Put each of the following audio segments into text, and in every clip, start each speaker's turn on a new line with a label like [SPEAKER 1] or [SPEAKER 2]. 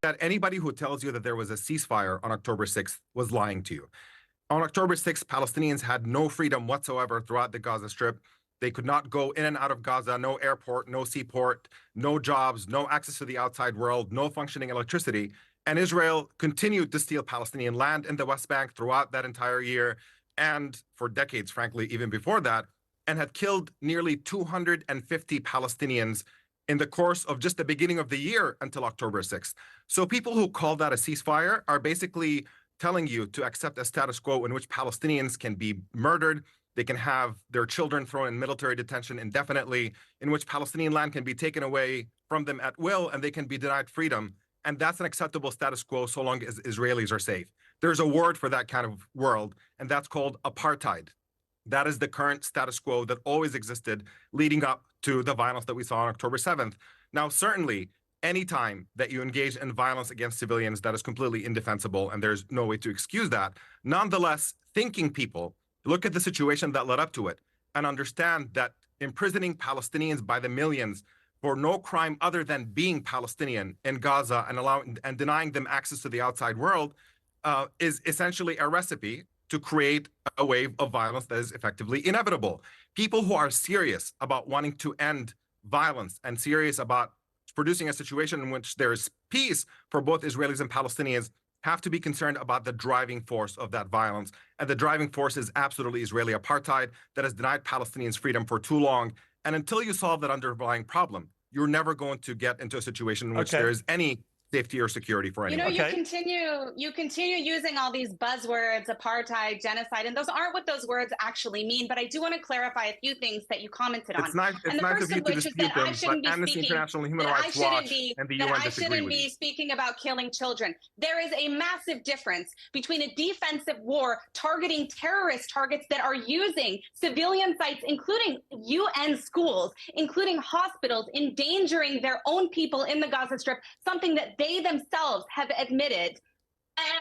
[SPEAKER 1] that anybody who tells you that there was a ceasefire on October 6th was lying to you. On October 6th, Palestinians had no freedom whatsoever throughout the Gaza Strip. They could not go in and out of Gaza, no airport, no seaport, no jobs, no access to the outside world, no functioning electricity. And Israel continued to steal Palestinian land in the West Bank throughout that entire year, and for decades, frankly, even before that, and had killed nearly 250 Palestinians in the course of just the beginning of the year until October 6th. So people who call that a ceasefire are basically telling you to accept a status quo in which Palestinians can be murdered, they can have their children thrown in military detention indefinitely, in which Palestinian land can be taken away from them at will, and they can be denied freedom. And that's an acceptable status quo so long as Israelis are safe. There's a word for that kind of world, and that's called apartheid. That is the current status quo that always existed leading up to the violence that we saw on October 7th. Now, certainly, anytime that you engage in violence against civilians, that is completely indefensible, and there's no way to excuse that. Nonetheless, thinking people look at the situation that led up to it and understand that imprisoning Palestinians by the millions for no crime other than being Palestinian in Gaza and denying them access to the outside world is essentially a recipe to create a wave of violence that is effectively inevitable. People who are serious about wanting to end violence and serious about producing a situation in which there is peace for both Israelis and Palestinians have to be concerned about the driving force of that violence. And the driving force is absolutely Israeli apartheid that has denied Palestinians freedom for too long. And until you solve that underlying problem, you're never going to get into a situation in which there is any safety or security for anyone.
[SPEAKER 2] You know, you continue using all these buzzwords, apartheid, genocide, and those aren't what those words actually mean. But I do want to clarify a few things that you commented on.
[SPEAKER 1] It's nice of you to dispute them, but Amnesty International, Human Rights Watch, and the UN disagree with you.
[SPEAKER 2] I shouldn't be speaking about killing children. There is a massive difference between a defensive war targeting terrorist targets that are using civilian sites, including UN schools, including hospitals, endangering their own people in the Gaza Strip, something that they themselves have admitted,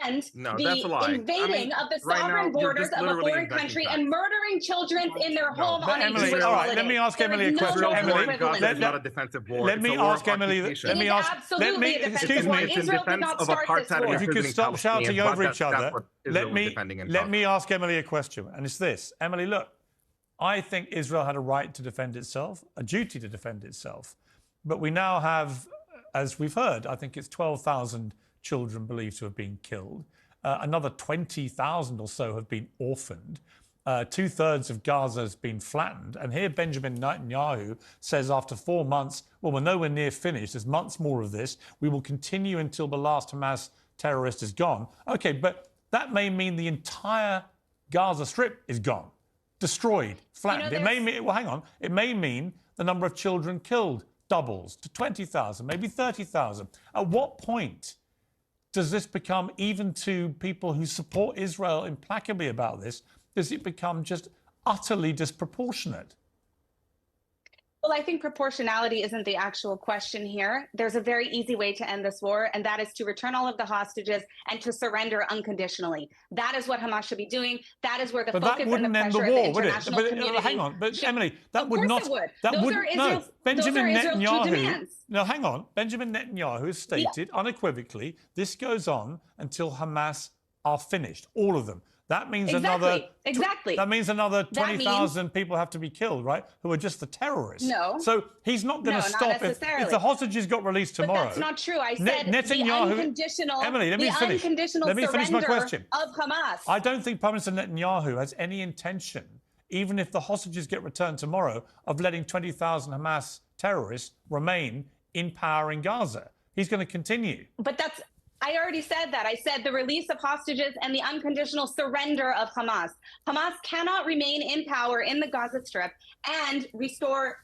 [SPEAKER 2] and the invading of the sovereign borders of a foreign country and murdering children in their home on a Jewish
[SPEAKER 3] all right,
[SPEAKER 2] holiday.
[SPEAKER 3] let me ask Emily a question. Emily,
[SPEAKER 1] not a defensive war.
[SPEAKER 3] Let me ask Emily. Let me ask. Excuse me. If you could stop shouting over each other. Let me ask Emily a question, and it's this: Emily, look, I think Israel had a right to defend itself, a duty to defend itself, but we now have, as we've heard, I think it's 12,000 children believed to have been killed. Another 20,000 or so have been orphaned. Two-thirds of Gaza has been flattened. And here Benjamin Netanyahu says after 4 months, well, we're nowhere near finished. There's months more of this. We will continue until the last Hamas terrorist is gone. OK, but that may mean the entire Gaza Strip is gone, destroyed, flattened. It may mean, well, hang on. It may mean the number of children killed doubles to 20,000, maybe 30,000. At what point does this become, even to people who support Israel implacably about this, does it become just utterly disproportionate?
[SPEAKER 2] Well, I think proportionality isn't the actual question here. There's a very easy way to end this war, and that is to return all of the hostages and to surrender unconditionally. That is what Hamas should be doing. That is where the focus and the pressure of the international community.
[SPEAKER 3] Hang on, but Emily, that would not.
[SPEAKER 2] That would no.
[SPEAKER 3] Benjamin Netanyahu. No, hang on. Benjamin Netanyahu has stated unequivocally, this goes on until Hamas are finished, all of them. That means that means another 20,000 people have to be killed, right? Who are just the terrorists.
[SPEAKER 2] No.
[SPEAKER 3] So he's not going to stop if the hostages got released tomorrow.
[SPEAKER 2] But that's not true. I said
[SPEAKER 3] Netanyahu,
[SPEAKER 2] the unconditional,
[SPEAKER 3] Emily, let me finish.
[SPEAKER 2] Let me finish my question. Of Hamas.
[SPEAKER 3] I don't think Prime Minister Netanyahu has any intention, even if the hostages get returned tomorrow, of letting 20,000 Hamas terrorists remain in power in Gaza. He's going to continue.
[SPEAKER 2] But that's... I already said that. I said the release of hostages and the unconditional surrender of Hamas. Hamas cannot remain in power in the Gaza Strip and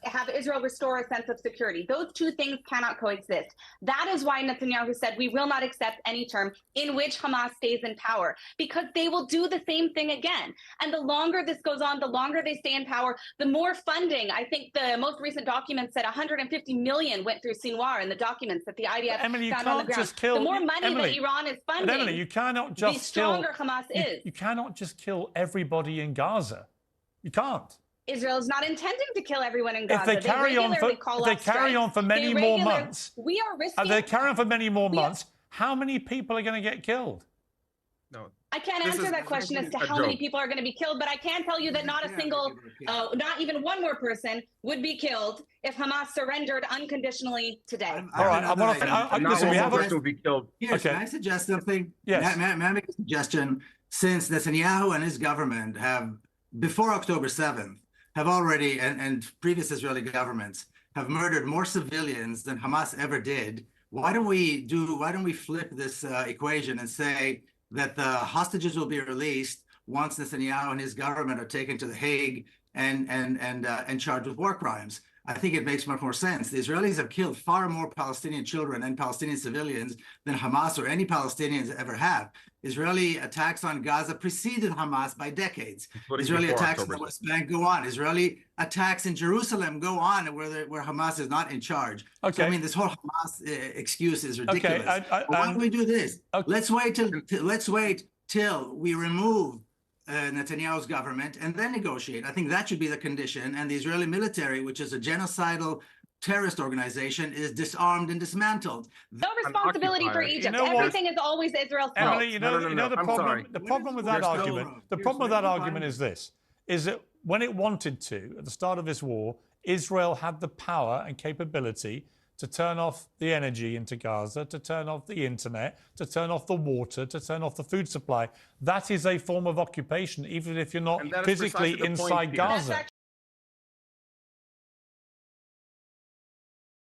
[SPEAKER 2] have Israel restore a sense of security. Those two things cannot coexist. That is why Netanyahu said we will not accept any term in which Hamas stays in power, because they will do the same thing again. And the longer this goes on, the longer they stay in power, the more funding. I think the most recent document said 150 million went through Sinwar in the documents that the IDF found on the ground. The more money that Iran is funding,
[SPEAKER 3] Emily, you cannot just
[SPEAKER 2] the stronger Hamas is.
[SPEAKER 3] You cannot just kill everybody in Gaza. You can't.
[SPEAKER 2] Israel is not intending to kill everyone in Gaza.
[SPEAKER 3] If they carry on for many more months,
[SPEAKER 2] we are risking.
[SPEAKER 3] they carry on for many more months, How many people are going to get killed?
[SPEAKER 1] No.
[SPEAKER 2] I can't answer that question as to how many people are going to be killed, but I can tell you that not a single, not even one more person would be killed if Hamas surrendered unconditionally today.
[SPEAKER 3] All right, listen, we have
[SPEAKER 4] a... be killed. Yes, can I suggest something?
[SPEAKER 3] Yes.
[SPEAKER 4] May I make a suggestion? Since Netanyahu and his government have, before October 7th, have already, and previous Israeli governments, have murdered more civilians than Hamas ever did, why don't we flip this equation and say that the hostages will be released once Netanyahu and his government are taken to The Hague and charged with war crimes? I think it makes much more sense. The Israelis have killed far more Palestinian children and Palestinian civilians than Hamas or any Palestinians ever have. Israeli attacks on Gaza preceded Hamas by decades. Israeli attacks in the West Bank go on. Israeli attacks in Jerusalem go on where Hamas is not in charge.
[SPEAKER 3] Okay.
[SPEAKER 4] So, I mean, this whole Hamas excuse is ridiculous.
[SPEAKER 3] Okay.
[SPEAKER 4] Why don't we do this?
[SPEAKER 3] Okay.
[SPEAKER 4] Let's wait till we remove Netanyahu's government and then negotiate. I think that should be the condition. And the Israeli military, which is a genocidal terrorist organization, is disarmed and dismantled.
[SPEAKER 2] No responsibility for Egypt. Everything is always Israel's fault.
[SPEAKER 3] Emily, the problem with that argument is this, is that when it wanted to, at the start of this war, Israel had the power and capability to turn off the energy into Gaza, to turn off the internet, to turn off the water, to turn off the food supply. That is a form of occupation, even if you're not physically inside Gaza.